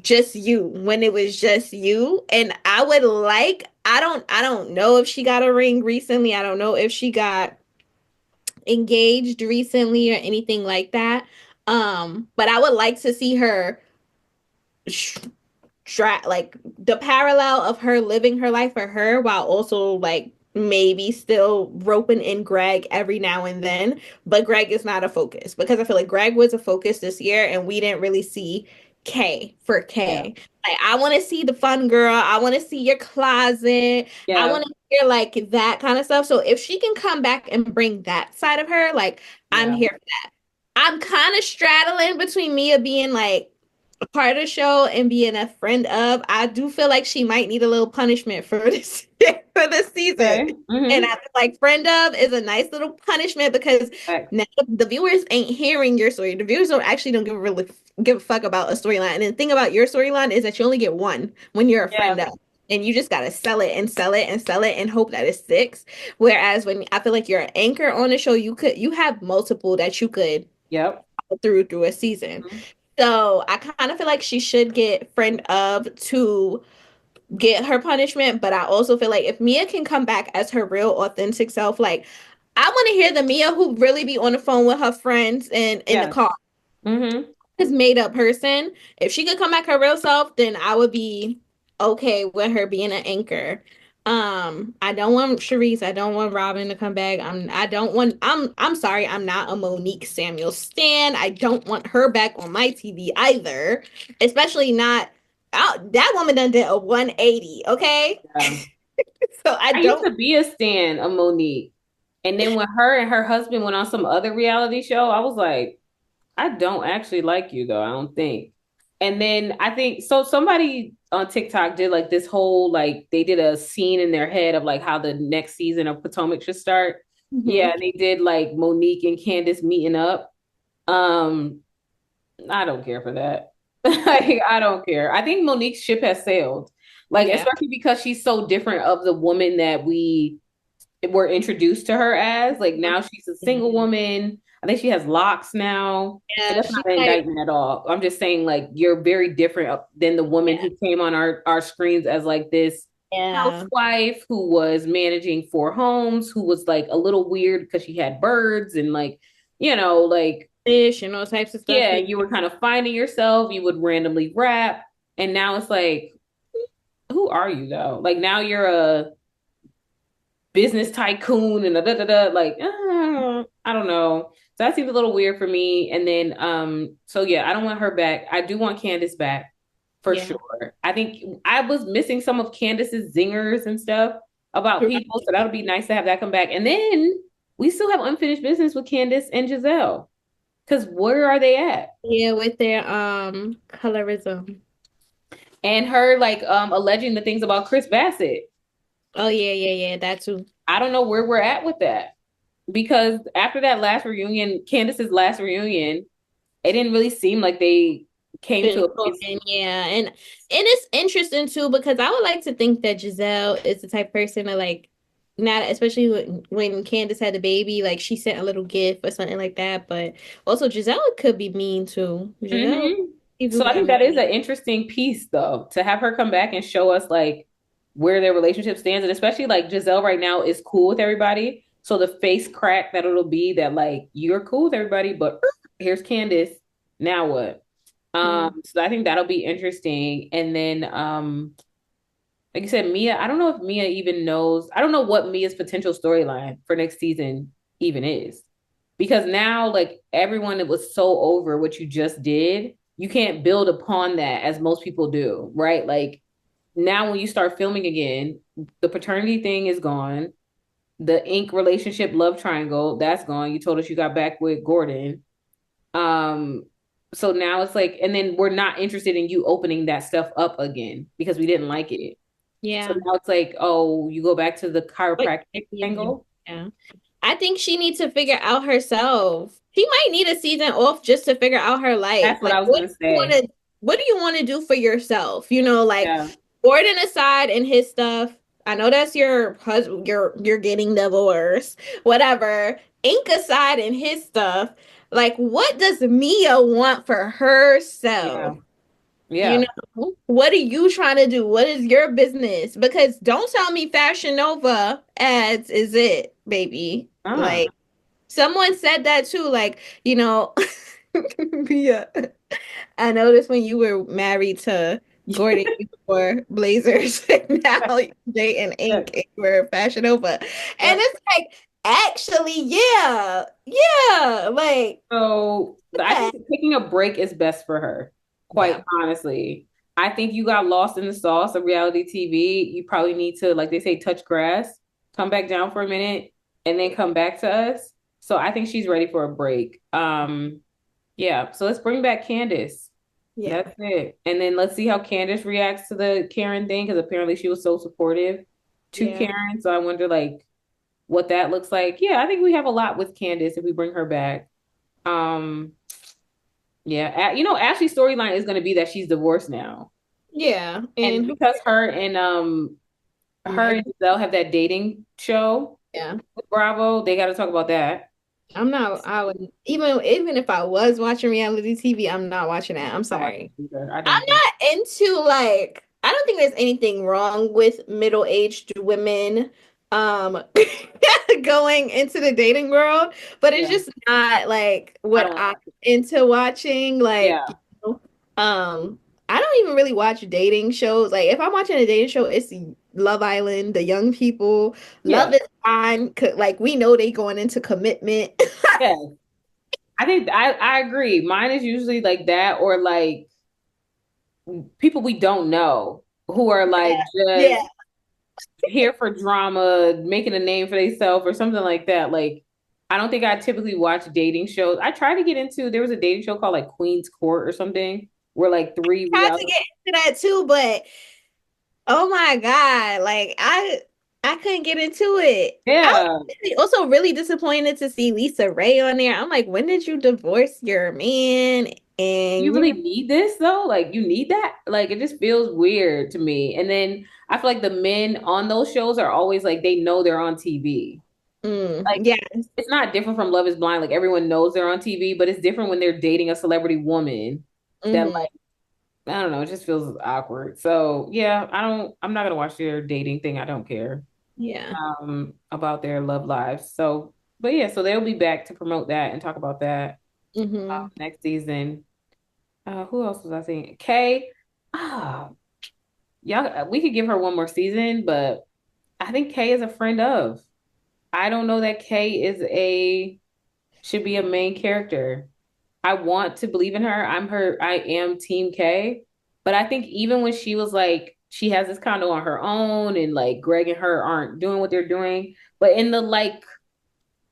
just you when it was just you. And I don't know if she got a ring recently. I don't know if she got engaged recently or anything like that. But I would like to see her like the parallel of her living her life for her while also like maybe still roping in Greg every now and then, but Greg is not a focus because I feel like Greg was a focus this year and we didn't really see Kay for Yeah. Kay. Like I want to see the fun girl. I want to see your closet. I Yeah. want to hear like that kind of stuff. So if she can come back and bring that side of her, like I'm Yeah. here for that. I'm kind of straddling between Mia being like a part of the show and being a friend of. I do feel like she might need a little punishment for this for this season. Okay. And I Mm-hmm. feel like friend of is a nice little punishment because now the viewers ain't hearing your story. The viewers don't really give a fuck about a storyline. And the thing about your storyline is that you only get one when you're a Yeah. friend of. And you just gotta sell it and sell it and sell it and hope that it sticks. Whereas when I feel like you're an anchor on the show, you have multiple that you could Yep. through a season. So I kind of feel like she should get friend of to get her punishment, but I also feel like if Mia can come back as her real authentic self, like I want to hear the Mia who really be on the phone with her friends and in the Yeah. car. Mm-hmm. This made up person. If she could come back her real self, then I would be okay with her being an anchor. I don't want Sharice. I don't want Robin to come back. I don't want I'm sorry, I'm not a Monique Samuel stan. I don't want her back on my TV either. Especially not that woman done did a 180, okay? Yeah. So I I used don't to be a stan of Monique. And then when her and her husband went on some other reality show, I was like, I don't actually like you though, I don't think. And then I think so somebody on TikTok did like this whole like they did a scene in their head of like how the next season of Potomac should start. Yeah, Mhm. they did like Monique and Candace meeting up. Um, I don't care for that. Like, I don't care. I think Monique's ship has sailed. Like, Yeah. especially because she's so different of the woman that we were introduced to her as. Like now she's a single Yeah. woman. I think she has locks now. And Yeah, that's she not an like indictment at all. I'm just saying like you're very different than the woman yeah. who came on our screens as like this Yeah. housewife who was managing four homes, who was like a little weird because she had birds and like, like Fish and all types of stuff. yeah, Yeah. you were kind of finding yourself, you would randomly rap. And now it's like, who are you though? Like now you're a business tycoon and da da da. Like, I don't know. So that seems a little weird for me. And then, so yeah, I don't want her back. I do want Candace back for Yeah. sure. I think I was missing some of Candace's zingers and stuff about people. So that'll be nice to have that come back. And then we still have unfinished business with Candace and Giselle. Because where are they at? Yeah, with their colorism. And her like alleging the things about Chris Bassett. Oh yeah, yeah, yeah, that too. I don't know where we're at with that. Because after that last reunion, Candace's last reunion, it didn't really seem like they came Been to a place. talking, yeah, and it's interesting too because I would like to think that Giselle is the type of person to like, not especially when Candace had the baby, like she sent a little gift or something like that. But also Giselle could be mean too. Giselle, Hmm. people So I got think that is mean. an interesting piece, though, to have her come back and show us like where their relationship stands, and especially like Giselle right now is cool with everybody. So the face crack that it'll be that like you're cool with everybody, but here's Candace. Now what? Mm. So I think that'll be interesting. And then like you said, Mia, I don't know if Mia even knows. I don't know what Mia's potential storyline for next season even is. Because now, like, everyone that was so over what you just did, you can't build upon that as most people do, right? Like, now when you start filming again, the paternity thing is gone. The ink relationship love triangle, that's gone. You told us you got back with Gordon. Um, so now it's like, and then we're not interested in you opening that stuff up again because we didn't like it. So Yeah. now it's like, oh, you go back to the What chiropractic angle. yeah. I think she needs to figure out herself. She might need a season off just to figure out her life. That's what Like, I was gonna say. what do you want to do for yourself? You know, like Yeah. Gordon aside and his stuff. I know that's your husband, you're getting divorced, whatever. Ink aside and his stuff. Like, what does Mia want for Yeah. herself? You Yeah. know, what are you trying to do? What is your business? Because don't tell me Fashion Nova ads is it, baby. Ah. Like someone said that too. Like, yeah. I noticed when you were married to Gordon, you wore blazers, and now you're dating Yeah. Ink and we're Fashion Nova. And Yeah. it's like, actually, yeah, yeah, like, So I yeah, think taking a break is best for her, quite yeah. honestly. I think you got lost in the sauce of reality TV. You probably need to, like they say, touch grass, come back down for a minute, and then come back to us. So I think she's ready for a break. Yeah. So let's bring back Candace. Yeah. That's it. And then let's see how Candace reacts to the Karen thing, because apparently she was so supportive to Yeah. Karen. So I wonder like what that looks like. Yeah, I think we have a lot with Candace if we bring her back. Um, yeah, Ashley's storyline is going to be that she's divorced now, Yeah. and And because her Meg, and Giselle have that dating show yeah. with Bravo, they got to talk about that. I'm not, I would even if I was watching reality TV, I'm not watching that. I'm I watch sorry. it either. I I'm don't think. not into like I don't think there's anything wrong with middle-aged women um going into the dating world, but it's Yeah, just not like I what don't. I'm into watching. Like, Yeah, um, I don't even really watch dating shows. Like if I'm watching a dating show, it's Love Island, the young people. yeah, Love is fine. Like we know they going into commitment. yeah. I think I agree. Mine is usually like that, or like people we don't know who are like Yeah. just here for drama, making a name for themselves or something like that. Like, I don't think I typically watch dating shows. I try to get into, there was a dating show called like Queen's Court or something, where like three Tried to reality. get into that too, but oh my God, like I couldn't get into it. I was Yeah. actually also really disappointed to see Lisa Ray on there. I'm like, when did you divorce your man? You And really need this though? Like, you need that? Like, it just feels weird to me. And then I feel like the men on those shows are always like, they know they're on TV. Like, yeah. it's not different from Love is Blind. Like, everyone knows they're on TV, but it's different when they're dating a celebrity woman that Hmm. I don't know, it just feels awkward. So yeah, I'm not gonna watch their dating thing. I don't care Yeah. about their love lives. So but yeah, so they'll be back to promote that and talk about that Hmm. next season. Who else was I seeing? Kay. Ah, y'all we could give her one more season, but I think Kay is a friend of. I don't know that Kay is a should be a main character. I want to believe in her. I am Team K. But I think even when she was like, she has this condo on her own and like Greg and her aren't doing what they're doing. But in the like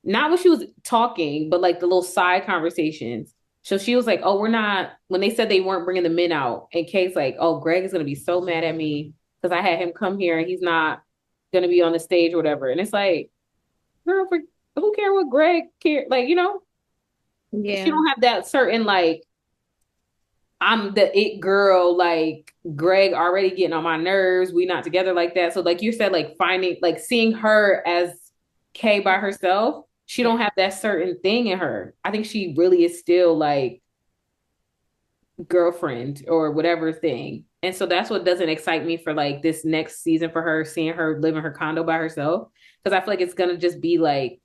not when she was talking, but like the little side conversations. So she was like, "Oh, we're not." When they said they weren't bringing the men out, and Kay's like, "Oh, Greg is gonna be so mad at me because I had him come here and he's not gonna be on the stage or whatever." And it's like, girl, who care what Greg care? Like, she Yeah. don't have that certain like I'm the it girl. Like Greg already getting on my nerves. We not together like that. So like you said, like finding like seeing her as Kay by herself, she Yeah. don't have that certain thing in her. I think she really is still like girlfriend or whatever thing. And so that's what doesn't excite me for like this next season for her, seeing her live in her condo by herself. Because I feel like it's gonna just be like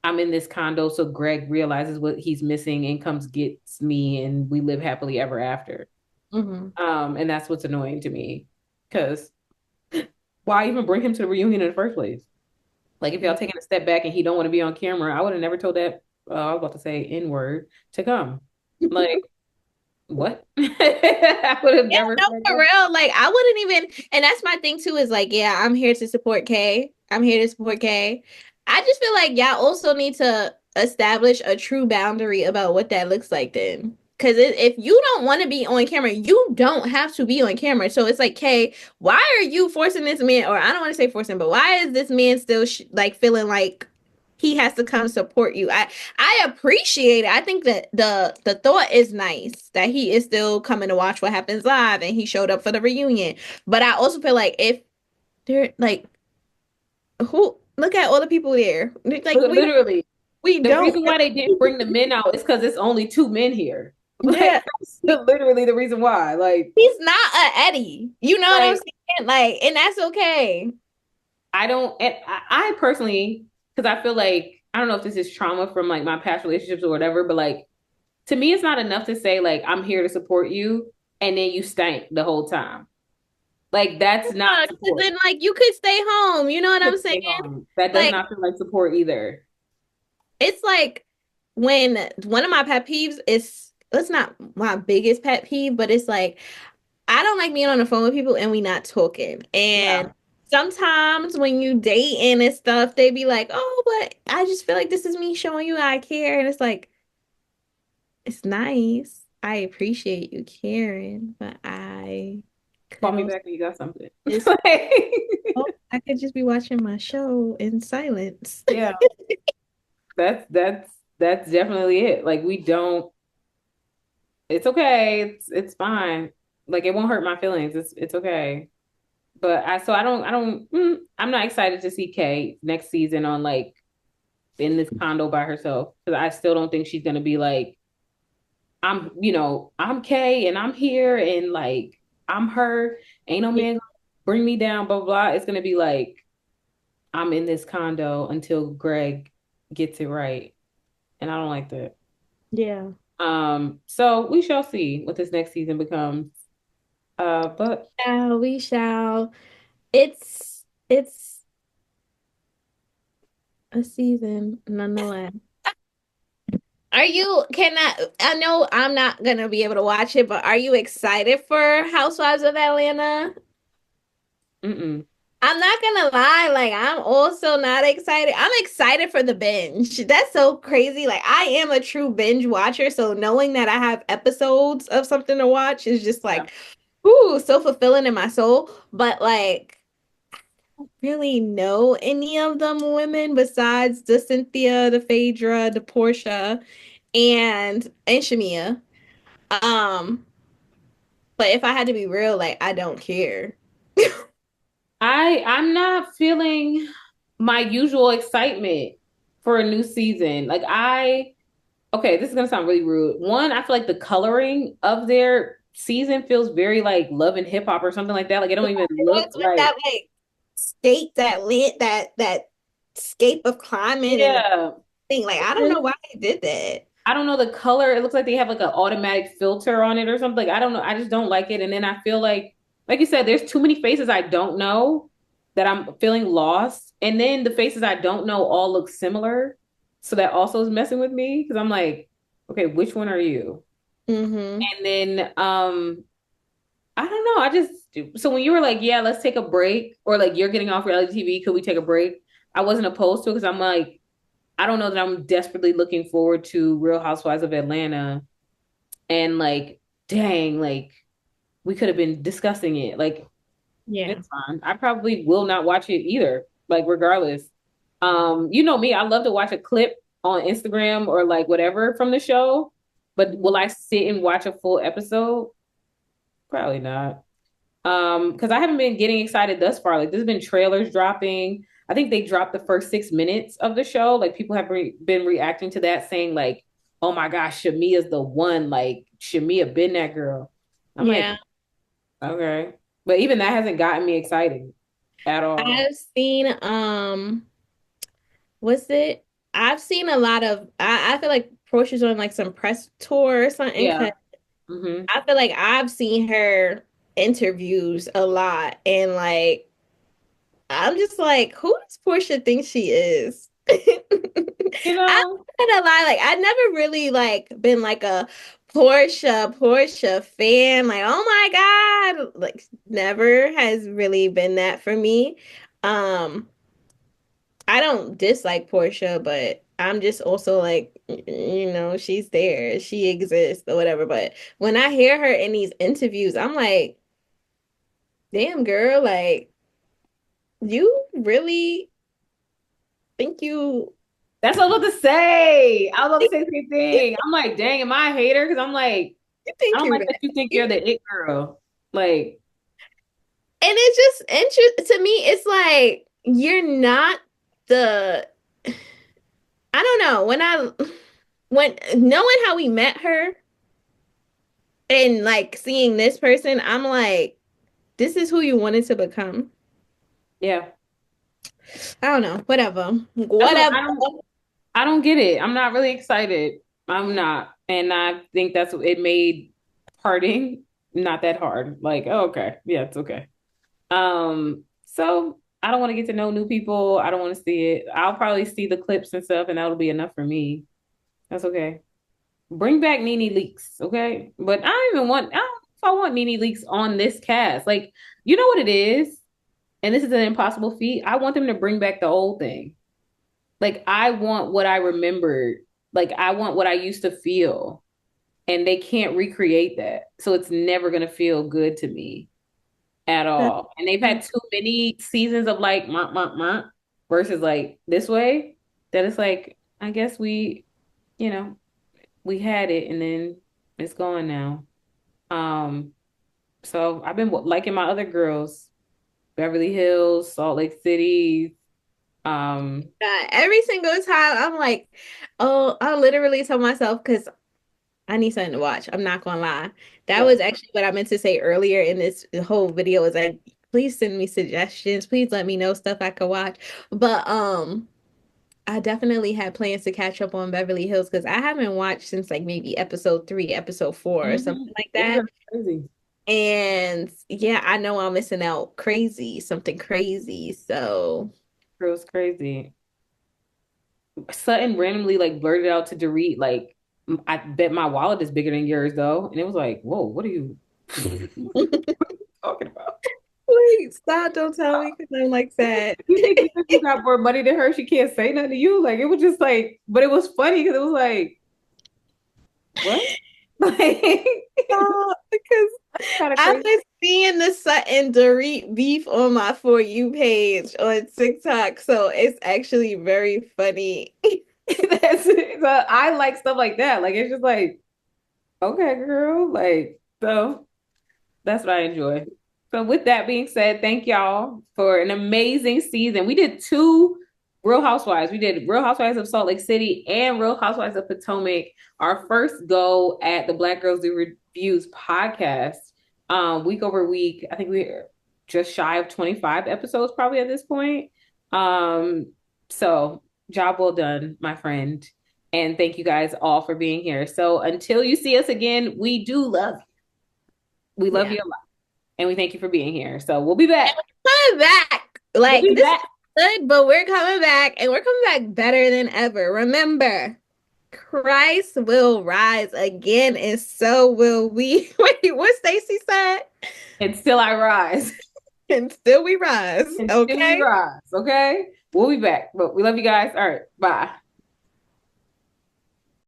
I'm in this condo, so Greg realizes what he's missing and comes gets me, and we live happily ever after. Hmm. And that's what's annoying to me. Because why even bring him to the reunion in the first place? Like if y'all taking a step back and he don't want to be on camera, I would have never told that. I was about to say N word to come. Like what? I would have Yeah, never no, said for that. real. Like, I wouldn't even, and that's my thing too, is like, yeah, I'm here to support Kay. I'm here to support Kay. I just feel like y'all also need to establish a true boundary about what that looks like then. Because if you don't want to be on camera, you don't have to be on camera. So it's like, Kay, why are you forcing this man? Or I don't want to say forcing, but why is this man still like feeling like he has to come support you? I appreciate it. I think that the thought is nice that he is still coming to watch what happens live and he showed up for the reunion. But I also feel like if they're like who look at all the people there. Like Literally, we the don't. reason why they didn't bring the men out is because it's only two men here. Like Yeah. that's literally the reason why. Like, He's not a Eddie. You know what I'm like saying? Like, and that's okay. I don't. And I personally, because I feel like I don't know if this is trauma from like my past relationships or whatever, but like to me, it's not enough to say like I'm here to support you, and then you stank the whole time. Like that's not Because support. then like you could stay home. You know what I'm Could saying? stay home. That does Like not feel like support either. it's like when one of my pet peeves is it's not my biggest pet peeve, but it's like I don't like being on the phone with people and we not talking. And Yeah. sometimes when you dating and stuff, they be like, "Oh, but I just feel like this is me showing you I care." And it's like, it's nice. I appreciate you caring, but I Call could me also back when you got something. just, Like, oh, I could just be watching my show in silence. yeah, that's definitely it. Like we don't. It's okay. It's fine. Like it won't hurt my feelings. It's okay. But I'm not excited to see Kay next season on like in this condo by herself because I still don't think she's gonna be like I'm Kay and I'm here and like I'm her. Ain't no man gonna bring me down. Blah blah blah. It's gonna be like I'm in this condo until Greg gets it right, and I don't like that. Yeah. So we shall see what this next season becomes. But We shall. It's a season nonetheless. I know I'm not gonna be able to watch it, but are you excited for Housewives of Atlanta? mm-mm. I'm not gonna lie, like I'm also not excited. I'm excited for the binge. That's so crazy. Like I am a true binge watcher, so knowing that I have episodes of something to watch is just Yeah. like, ooh, so fulfilling in my soul. But like really know any of them women besides the Cynthia, the Phaedra, the Portia, and Shamia. Um, but if I had to be real, like I don't care. I'm not feeling my usual excitement for a new season. Okay, this is gonna sound really rude. One, I feel like the coloring of their season feels very like Love and Hip Hop or something like that. Like it don't even look What's with like, that like state that lit that scape of climate and the yeah. thing? Like I don't know why they did that. I don't know the color. It looks like they have like an automatic filter on it or something. Like, I don't know. I just don't like it. And then I feel like you said, there's too many faces I don't know that I'm feeling lost. And then the faces I don't know all look similar. So that also is messing with me because I'm like, okay, which one are you? Mm-hmm. And then I don't know. So when you were like, yeah, let's take a break, or like you're getting off reality TV, could we take a break? I wasn't opposed to it because I'm like, I don't know that I'm desperately looking forward to Real Housewives of Atlanta and like, dang, like we could have been discussing it. Like, Yeah. it's fine. I probably will not watch it either, like regardless. You know me, I love to watch a clip on Instagram or like whatever from the show, but will I sit and watch a full episode? Probably not. Because I haven't been getting excited thus far. Like there's been trailers dropping. I think they dropped the first 6 minutes of the show. Like people have been reacting to that, saying like, "Oh my gosh, Shamia's the one." Like Shamia been that girl. I'm like, Yeah. okay, but even that hasn't gotten me excited at all. I've seen what's it? I've seen a lot of I feel like Portia's on like some press tour or something Yeah. 'cause Hmm. I feel like I've seen her interviews a lot and like I'm just like, who does Portia think she is? I'm You not know, gonna lie, like I never really like been like a Portia fan. Like, oh my God. Like never has really been that for me. Um, I don't dislike Portia, but I'm just also like, she's there, she exists or whatever. But when I hear her in these interviews, I'm like, damn girl, like you really think that's what I was about to say. I was about to think say the same you thing. I'm like, dang, am I a hater? Because I'm like, I think don't you're like that. that you think you're And the it girl. Like, it's just interesting to me. It's like you're not the. I don't know when knowing how we met her and like seeing this person, I'm like, this is who you wanted to become. yeah. I don't know. Whatever. That's what Whatever. I don't get it. I'm not really excited. I'm not. And I think that's what it made parting not that hard. Like, oh, okay. Yeah, it's okay. So I don't want to get to know new people. I don't want to see it. I'll probably see the clips and stuff, and that'll be enough for me. That's okay. Bring back Nene Leaks, okay? But I don't know if I want Nene Leaks on this cast. Like, you know what it is? And this is an impossible feat. I want them to bring back the old thing. Like I want what I remembered. Like I want what I used to feel. And they can't recreate that. So it's never gonna feel good to me at all. And they've had too many seasons of like versus like this way that it's like, I guess you know, we had it and then it's gone now. Um, so I've been liking my other girls, Beverly Hills, Salt Lake City. Um, Every single time I'm like, oh, I literally tell myself because I need something to watch. I'm not gonna lie. That yeah. was actually what I meant to say earlier in this whole video was like, please send me suggestions. Please let me know stuff I could watch. But I definitely had plans to catch up on Beverly Hills because I haven't watched since like maybe episode 3, episode 4, or Hmm. something like Yeah, that. crazy. And yeah, I know I'm missing out crazy, something crazy. So Girl's crazy. Sutton randomly like blurted out to Dorit, like, I bet my wallet is bigger than yours though. And it was like, whoa, what are you talking about? please stop, don't tell me because I'm like sad. You think because you got more money than her, she can't say nothing to you? Like it was just like, but it was funny because it was like, what? Like Because kind of I've crazy. been seeing the Sutton Dorit beef on my For You page on TikTok, so it's actually very funny. That's it. So I like stuff like that. Like it's just like, okay, girl. Like, so that's what I enjoy. So with that being said, thank y'all for an amazing season. We did two Real Housewives. We did Real Housewives of Salt Lake City and Real Housewives of Potomac. Our first go at the Black Girls Do Reviews podcast. Week over week. I think we're just shy of 25 episodes probably at this point. So job well done, my friend. And thank you guys all for being here. So until you see us again, we do love you. We love Yeah. you a lot. And we thank you for being here. So we'll be back. Coming back. We'll Like be this is back. good, but we're coming back and we're coming back better than ever. Remember, Christ will rise again, and so will we. Wait, what Stacy said? And still I rise. And still we rise. And still we Okay. rise. Okay. We'll be back. But we love you guys. All right. Bye.